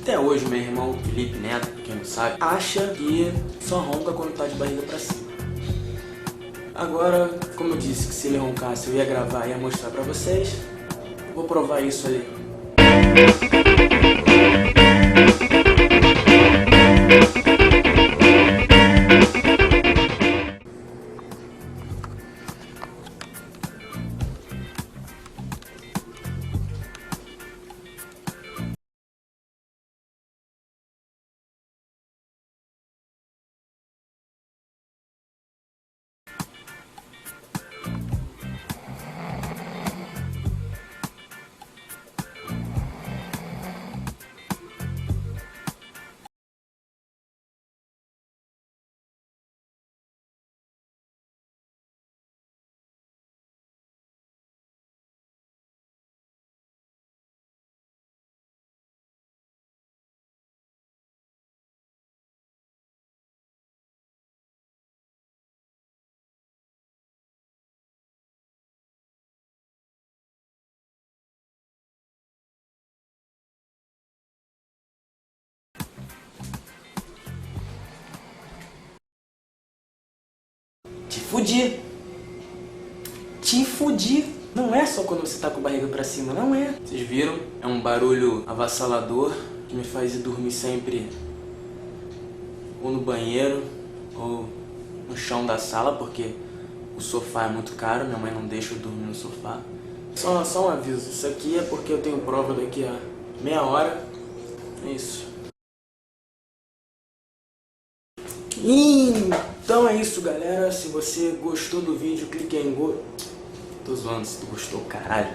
Até hoje meu irmão Felipe Neto, pra quem não sabe, acha que só ronca quando tá de barriga pra cima. Agora, como eu disse que se ele roncasse eu ia gravar e ia mostrar pra vocês, vou provar isso ali. Te fudi! Te fudi! Não é só quando você tá com a barriga pra cima, não é. Vocês viram? É um barulho avassalador que me faz ir dormir sempre ou no banheiro ou no chão da sala, porque o sofá é muito caro, minha mãe não deixa eu dormir no sofá. Só um aviso, isso aqui é porque eu tenho prova daqui a meia hora. É isso. Então é isso, galera. Se você gostou do vídeo, clique aí em Tô zoando, se tu gostou, caralho.